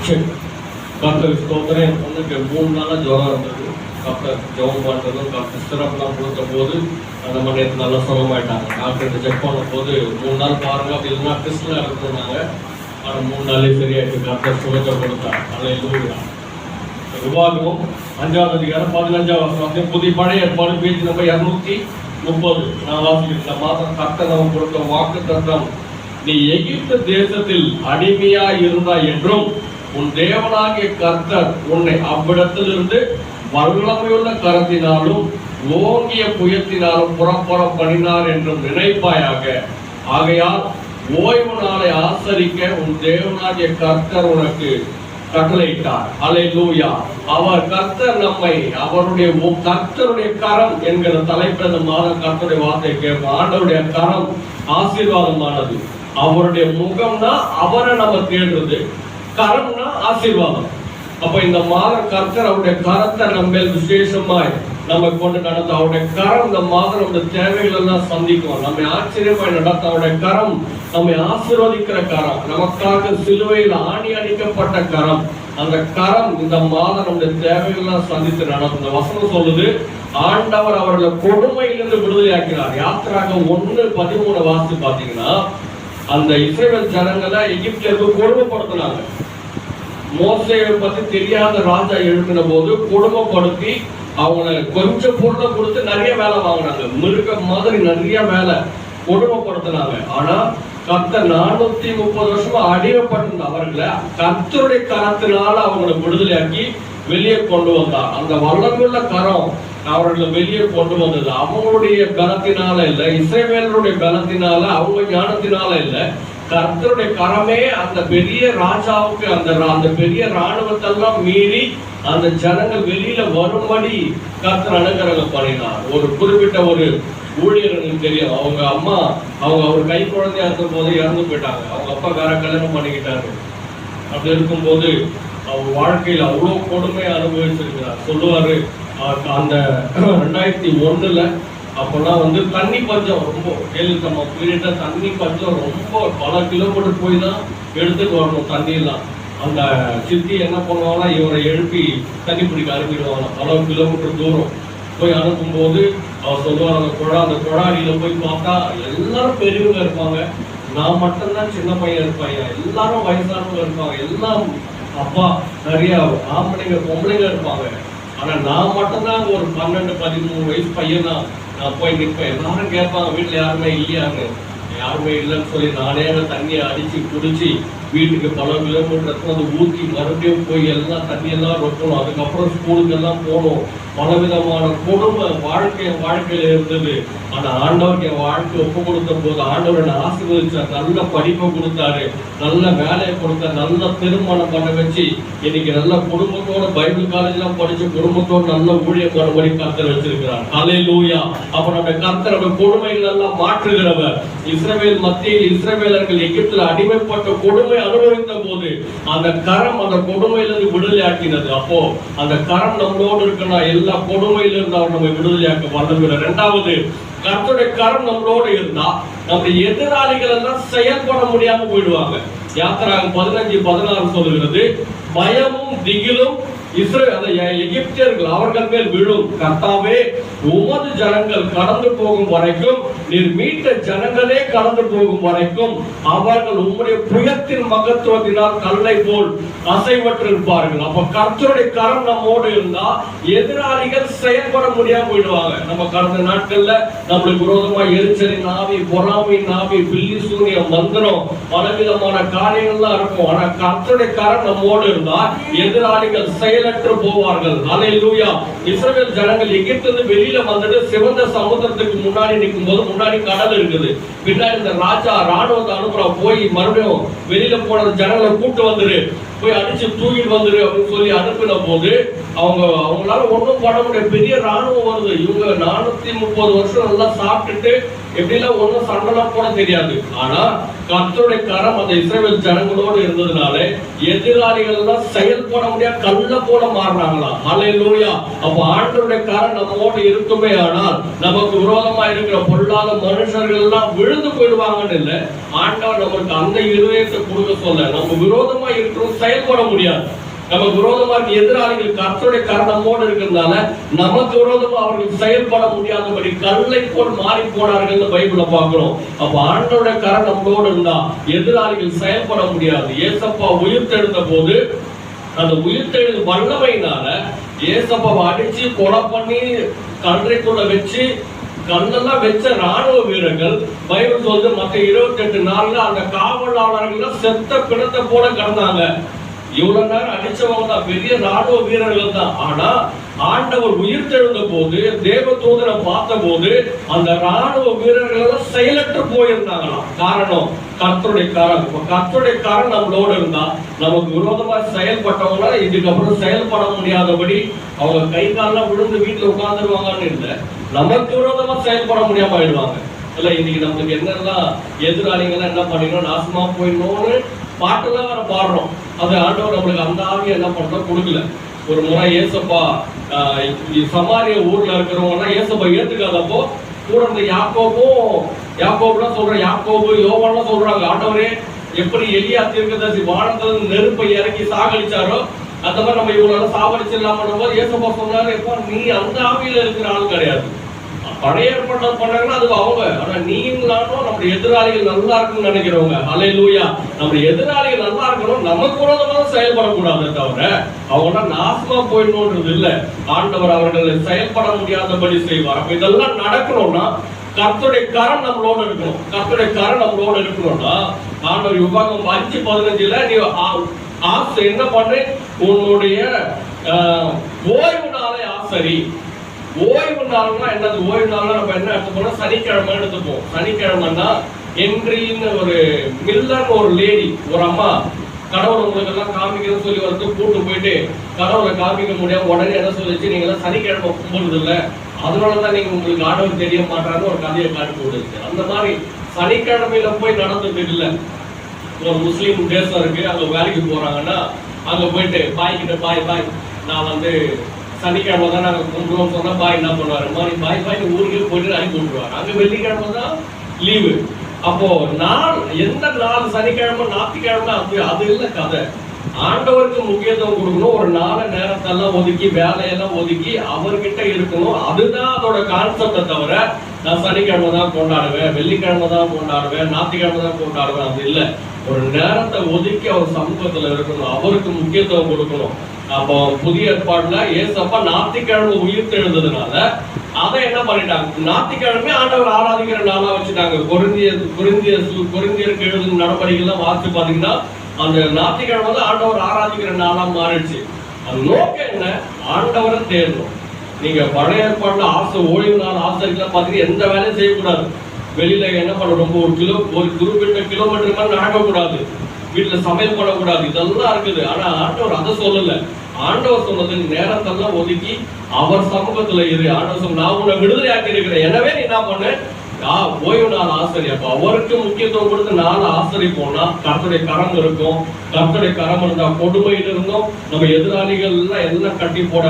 கர்த்தர் ஸ்தோத்திரம். பொண்ணுக்கு 3 நாளா ஜுரம் இருந்தது. டாக்டர் ஜெபம் பண்ணுறதும் டாக்டர் சிறப்புலாம் கொடுத்த போது அந்த மணி நேரத்தில் நல்லா சுகமாயிட்டாங்க. டாக்டர் செக் பண்ண போது 3 நாள் பாருங்க, அப்படி இல்லைன்னா டெஸ்ட்லாம் எடுத்துருந்தாங்க. ஆனால் 3 நாளே சரியாயிட்டு கர்த்தர் சுகத்தை கொடுத்தார். அல்லேலூயா. உபாகமம் 5ஆம் அதிகாரம் 15ஆம் வசனம், புதிய பழைய ஏற்பாடு பேஜ் நம்பர் 230. நான் வாசிக்கிறேன். மாதம் கர்த்தர் நமக்கு கொடுத்த வாக்குத்தத்தம், நீ எகிப்து தேசத்தில் அடிமையாய் இருந்தாய் என்றும் உன் தேவனாகிய கர்த்தர் உன்னை அவ்விடத்திலிருந்து வல்லமையுள்ள கரத்தினாலும் ஓங்கிய புயத்தினாலும் புறப்புற பண்ணினார் என்றும் நினைப்பாயாக. ஆகையால் ஓய்வு நாளை ஆசரிக்க உன் தேவனாகிய கர்த்தர் உனக்கு கட்டளையிட்டார். அல்லேலூயா. அவர் கர்த்தர் நம்மை அவருடைய கர்த்தருடைய கரம் என்கிற தலைப்பில் இந்த மாதம் கர்த்தருடைய வார்த்தை கேட்போம். ஆண்டவருடைய கரம் ஆசீர்வாதமானது. அவருடைய முகம்னா அவரை நம்ம தேடுறது, கரம்னா ஆசீர்வாதம். அப்ப இந்த மாதம் கர்த்தர் அவருடைய கரத்தை நம்ம விசேஷமாய் நம்ம கொண்டு நடத்த, அவருடைய கரம் இந்த மாதம் நம்முடைய தேவைகள் எல்லாம் சந்திக்கும். நம்மை ஆச்சரியமாய் நடத்த அவருடைய கரம் நம்மை ஆசீர்வதிக்கிற கரம், நமக்காக சிலுவையில் ஆணி அடிக்கப்பட்ட கரம். அந்த கரம் இந்த மாதம் நம்முடைய தேவைகள் எல்லாம் சந்தித்து நடத்தும். இந்த வசனம் சொல்லுது, ஆண்டவர் அவர்களை கொடுமையிலிருந்து விடுதலையாக்கினார். யாத்திராகமம் 1:13 வாசித்து பாத்தீங்கன்னா, அந்த இஸ்ரவேல் ஜனங்களை எகிப்தியர்கள் கொடுமைப்படுத்தினாங்க. மோசேயை பத்தி தெரியாத ராஜா எழுப்பின போது கொடுமைப்படுத்தி அவங்களை கொஞ்சம் பொருளை கொடுத்து நிறைய வேலை வாங்கினாங்க. மிருக மாதிரி நிறைய வேலை கொடுமைப்படுத்தினாங்க. ஆனா கர்த்தர் 430 வருஷமா அடிமைப்பட்டிருந்த அவர்களை கர்த்தருடைய கரத்தினால அவங்களை விடுதலையாக்கி வெளியே கொண்டு வந்தார். அந்த வல்லமையுள்ள கரம் அவர்களை வெளியே கொண்டு வந்தது அவங்களுடைய கனத்தினால இல்ல, இஸ்ரவேலருடைய கனத்தினால, அவங்க ஞானத்தினால இல்ல, கர்த்தருடைய கரமே அந்த பெரிய ராஜாவுக்கு அந்த பெரிய ராணுவத்தெல்லாம் மீறி அந்த ஜனங்கள் வெளியில வரும்படி கர்த்தர் அனுகிரகம் பண்ணினார். ஒரு குறிப்பிட்ட ஒரு ஊழியர்களுக்கு தெரியும், அவங்க அம்மா அவர் கை குழந்தையா இருக்கும் போது இறந்து போயிட்டாங்க. அவங்க அப்பா வேற கல்யாணம் பண்ணிக்கிட்டாரு. அப்படி இருக்கும்போது அவர் வாழ்க்கையில் அவ்வளவு கொடுமையை அனுபவிச்சிருக்கிறார். சொல்லுவாரு, அந்த 2001 அப்பெல்லாம் தண்ணி பஞ்சம் ரொம்ப கேள்வித்தம்மா பீரியட்ல தண்ணி பஞ்சம் ரொம்ப பல கிலோமீட்டர் போய் தான் எடுத்துட்டு வரணும் தண்ணி எல்லாம். அந்த சித்தி என்ன பண்ணுவாங்கன்னா இவரை எழுப்பி தண்ணி பிடிக்க அனுப்பிடுவாங்க. பல கிலோமீட்டர் தூரம் போய் அனுப்பும்போது அவர் சொல்லுவார், அந்த குழாடியில போய் பார்த்தா எல்லாரும் பெரியவங்க இருப்பாங்க, நான் மட்டும்தான் சின்ன பையன் இருப்பாங்க, எல்லாரும் வயசானவங்க இருப்பாங்க, எல்லாம் அப்பா நிறைய ஆம்பளைங்க பொம்பளைங்க இருப்பாங்க. ஆனா நான் மட்டும்தான் ஒரு 12-13 வயசு பையன் தான். நான் போய் நிற்பேன். எல்லாரும் கேட்பாங்க, வீட்டுல யாருமே இல்லையாங்க. யாருமே இல்லைன்னு சொல்லி நானே தண்ணியை அடிச்சு குடிச்சு வீட்டுக்கு பல கிலோமீட்டர் ஊற்றி மறுபடியும் போய் எல்லாம் தண்ணியெல்லாம் ரொப்பணும். அதுக்கப்புறம் ஸ்கூலுக்கு எல்லாம் போகணும். பலவிதமான குடும்ப வாழ்க்கையில இருந்தது. ஆனா ஆண்டவருக்கு என் வாழ்க்கை ஒப்பு கொடுத்த போது ஆண்டவர் என்னை ஆசீர்வதிச்சார். நல்ல படிப்பை கொடுத்தாரு, நல்ல வேலையை கொடுத்தாரு, நல்ல திருமணம் பண்ண வச்சு இன்னைக்கு நல்ல குடும்பத்தோட பைபிள் காலேஜ்லாம் படிச்சு குடும்பத்தோட நல்ல ஊழியம் பண்ணும்படி கர்த்தர் வச்சிருக்கிறார். அல்லேலூயா. அப்ப நம்ம கர்த்தர் நம்ம கொடுமைகள் எல்லாம் மாற்றுகிறவர். இஸ்ரவேல் மத்தியில் இஸ்ரவேலர்கள் எகிப்தில் அடிமைப்பட்ட கொடுமை அனுபவித்த போது அந்த கரம் அந்த கொடுமையிலிருந்து விடுதலை ஆக்கினது. அப்போ அந்த கரம் நம்மளோடு இருக்கணும். எல்லா கொடுமையிலிருந்து அவர் நம்ம விடுதலையாக்க வல்லவர். 2வது, கர்த்தருடைய கரம் நம்மளோடு இருந்தா நம்முடைய எதிராளிகள் எல்லாம் செயல்பட முடியாம போயிடுவாங்க. யாத்திராகமம் 15:16 சொல்லுகிறது, பயமும் திகிலும் எகிப்தியர்கள் அவர்கள் மேல் விழும். கர்த்தாவே, உமது ஜனங்கள் கடந்து போகும் வரைக்கும், நீர் மீட்ட ஜனங்களே கடந்து போகும் வரைக்கும் அவர்கள் உம்முடைய புயத்தின் மகத்துவத்தினால் கல்லை போல் அசைவற்றிருப்பார்கள். அப்ப கர்த்தருடைய கரம் நம்மோடு இருந்தா எதிராளிகள் செயல்பட முடியாம போயிடுவாங்க. நம்ம கடந்த நாட்கள்ல நம்மளுக்கு விரோதமா எரிச்சலின் ஆவி, பொறாமையின் ஆவி, பில்லி சூனியம், மந்திரம், பலவிதமான காரியங்கள்லாம் இருக்கும். ஆனா கர்த்தருடைய கரம் நம்மோடு இருந்தா எதிராளிகள் செயலற்று போவார்கள். அல்லேலூயா. இஸ்ரவேல் ஜனங்கள் எகிப்திலிருந்து வெளியில வந்துட்டு சிவந்த சமுத்திரத்துக்கு முன்னாடி நிற்கும் போது முன்னாடி கடல் இருக்குது. பின்னாடி இந்த ராஜா ராணுவத்தை அனுப்புறா, போய் மறுபடியும் வெளியில போன ஜனங்களை கூட்டு வந்துரு, போய் அடிச்சு தூக்கிட்டு வந்துரு அப்படின்னு சொல்லி அனுப்பின போது அவங்களால ஒன்றும் பண்ண முடியாது. பெரிய ராணுவம் வருது. இவங்க 430 வருஷம் நல்லா சாப்பிட்டுட்டு எப்படிலாம் ஒன்றும் சண்டெல்லாம் போட தெரியாது. ஆனா கர்த்தருடைய கரம் அந்த இஸ்ரவேல் ஜனங்களோடு இருந்ததுனால எதிராளிகள் எல்லாம் செயல்பட முடியாது, கல்ல போல மாறினாங்களாம். அல்லேலூயா. அப்ப ஆண்டவருடைய கரம் நம்மோடு இருக்குமே ஆனால் நமக்கு விரோதமா இருக்கிற பொல்லாத மனுஷர்கள் எல்லாம் விழுந்து போயிடுவாங்கன்னு இல்லை. ஆண்டவர் நமக்கு அந்த இருதயத்தை கொடுக்க சொல்ல, நம்ம விரோதமா இருக்கிறோம் செயல்பட முடியாது. நமக்கு விரோதமா இருக்க எதிராளிகள் கர்த்தருடைய கரம் நம்மோடு இருக்கிறதுனால நமக்கு விரோதமா அவர்கள் செயல்பட முடியாதபடி கல்லை போல் மாறி போனார்கள் பைபிள்ல பாக்குறோம். அப்ப ஆண்டவருடைய கரம் நம்மளோடு இருந்தா எதிராளிகள் செயல்பட முடியாது. ஏசப்பா உயிர்த்தெழுந்த போது அந்த உயிர்த்தெழுந்த வல்லமையினால ஏசப்பாவை அடிச்சு கொலை பண்ணி கன்றைக்குள்ள வச்சு கண்ணெல்லாம் வச்ச ராணுவ வீரர்கள் பைபிள் சொல்லுது மற்ற 28 நாள்ல அந்த காவலாளர்கள் செத்த பிணத்தை போல கிடந்தாங்க. இவ்வளவு நேரம் அடிச்சவங்க தான் பெரிய ராணுவ வீரர்கள் தான். ஆனா ஆண்டவர் உயிர்த்தெழுந்த போது தேவ தூதரை பார்த்த போது அந்த ராணுவ வீரர்கள் எல்லாம் செயலற்று போயிருந்தாங்களாம். காரணம் கர்த்தருடைய கரம். கர்த்தருடைய கரம் நம்மளோட இருந்தா நமக்கு விரோதமா செயல்பட்டவங்கள இதுக்கப்புறம் செயல்பட முடியாதபடி அவங்க கை காலெல்லாம் விழுந்து வீட்டுல உட்கார்ந்துருவாங்கன்னு இல்லை, நமக்கு விரோதமா செயல்பட முடியாம ஆயிடுவாங்க. இல்ல இன்னைக்கு நம்மளுக்கு என்னெல்லாம் எதிராளிகள் என்ன பண்ணிடணும், நாசமா போயிடணும்னு பாட்டுலாம் வேற பாடுறோம். அது ஆண்டவர் நம்மளுக்கு அந்த ஆவியை என்ன பண்றோம் கொடுக்கல. ஒரு முறை ஏசப்பா சமாரிய ஊர்ல இருக்கிறவங்க ஏசப்பா ஏத்துக்காதப்போ கூட இருந்த யாக்கோபுலாம் சொல்ற, யாக்கோபு யோவான்லாம் சொல்றாங்க, ஆண்டவரே எப்படி எலியா தீர்க்கதரிசி வானத்துல நெருப்பை இறக்கி சாகடிச்சாரோ அந்த மாதிரி நம்ம இவ்வளவு சாகடிச்சிடலாம ஏசப்பா சொன்னாரு, எப்பா நீ அந்த ஆவியில இருக்கிற ஆள் கிடையாது. பழைய ஏற்பாடு பண்ணாங்கன்னா அது அவங்க. ஆனா நீங்களும் நம்முடைய எதிராளிகள் நல்லா இருக்குன்னு நினைக்கிறவங்க. ஹல்லேலூயா. நம்முடைய எதிராளிகள் நல்லா இருக்கணும், நமக்கு விரோதமாக செயல்படக்கூடாது தவிர அவங்க நாசமா போயிடணும்ன்றது இல்லை. ஆண்டவர் அவர்களை செயல்பட முடியாதபடி செய்வார். அப்ப இதெல்லாம் நடக்கணும்னா கர்த்தருடைய கரம் நம்மளோட இருக்கணும். கர்த்தருடைய கரம் நம்மளோட இருக்கணும்னா ஆண்டவர் விபாகம் 5:15 நீ ஆசை என்ன பண்ணு, உன்னுடைய ஓய்வு நாளை ஆசரி. ஓய்வு நாள்னா என்னது? ஓய்வு நாள்னா நம்ம என்ன எடுத்துப்போம், சனிக்கிழமை எடுத்துப்போம். சனிக்கிழமைன்னா என்றின்னு ஒரு மில்லர் ஒரு லேடி, ஒரு அம்மா கடவுளை உங்களுக்கு எல்லாம் காமிக்கணும்னு சொல்லி வந்து கூட்டு போயிட்டு கடவுளை காமிக்க முடியாம உடனே என்ன சொல்லிச்சு, நீங்க எல்லாம் சனிக்கிழமை கும்பிடுறது இல்லை, அதனாலதான் நீங்க உங்களுக்கு ஆண்டவர் தெரிய மாட்டாங்க ஒரு கதையை காட்டி போடுச்சு. அந்த மாதிரி சனிக்கிழமையில போய் நடந்தது இல்லை. ஒரு முஸ்லீம் தேசம் இருக்கு, அங்க வேலைக்கு போறாங்கன்னா அங்க போயிட்டு பாய் கிட்ட பாய் நான் வந்து சனிக்கிழமை தான் நாங்கள் கும்பிடுவோம் சொன்னா பாய் என்ன பண்ணுவாரு, மாதிரி பாய் ஊருக்கு போயிட்டு அனுப்பி விட்டுருவாரு. அங்க வெள்ளிக்கிழமை தான் லீவு. அப்போ நாள் எந்த நாள் சனிக்கிழமை ஞாயிற்றுக்கிழமை அது இல்லை கதை. ஆண்டவருக்கு முக்கியத்துவம் கொடுக்கணும். ஒரு நாளை நேரத்தெல்லாம் ஒதுக்கி வேலையெல்லாம் ஒதுக்கி அவர்கிட்ட இருக்கணும். அதுதான் அதோட கான்செப்டை தவிர நான் சனிக்கிழமை தான் கொண்டாடுவேன், வெள்ளிக்கிழமை தான் கொண்டாடுவேன், ஞாயிற்றுக்கிழமை தான் கொண்டாடுவேன் அது இல்லை. ஒரு நேரத்தை ஒதுக்கி அவர் சமூகத்துல இருக்கணும், அவருக்கு முக்கியத்துவம் கொடுக்கணும். அப்போ புதிய ஏற்பாடுல ஏசப்பா ஞாயிற்றுக்கிழமை உயிர்த்தெழுந்ததுனால அதை என்ன பண்ணிட்டாங்க, ஞாயிற்றுக்கிழமை ஆண்டவர் ஆராதிக்கிற நாளா வச்சுட்டாங்க. கொரிந்தியருக்கு எழுதும் நடவடிக்கைலாம் வாசிச்சு பாத்தீங்கன்னா அந்த ஞாயிற்றுக்கிழமை தான் ஆண்டவர் ஆராதிக்கிற நாளா மாறிடுச்சு. அந்த நோக்கம் என்ன, ஆண்டவரை தேடணும். நீங்க பழைய ஏற்பாடுல ஓய்வு நாள் ஆசிரியர்கள் பாத்தீங்கன்னா எந்த வேலையும் செய்யக்கூடாது. வெளியில என்ன பண்ண ரொம்ப ஒரு குறிப்பிட்ட கிலோமீட்டர் மாதிரி நடக்கக்கூடாது, வீட்டுல சமையல் பண்ணக்கூடாது, இதெல்லாம் இருக்குது. ஆனா ஆண்டவர் அதை சொல்லல. ஆண்டவர் சொன்னது நேரத்தெல்லாம் ஒதுக்கி அவர் சமூகத்துல இரு. ஆண்டவர் நான் உன்னை விடுதலை ஆக்கி இருக்கிறேன், எனவே நீ என்ன பண்ணு ஓய்வு நாள் ஆசிரியர். அப்ப அவருக்கு முக்கியத்துவம் கொடுத்து நாள் ஆசிரியப்போம்னா கர்த்தருடைய கரம் இருக்கும். கர்த்தருடைய கரம் இருந்தா கொடுமையில இருந்தோம் நம்ம எதிராளிகள் எல்லாம் கட்டி போட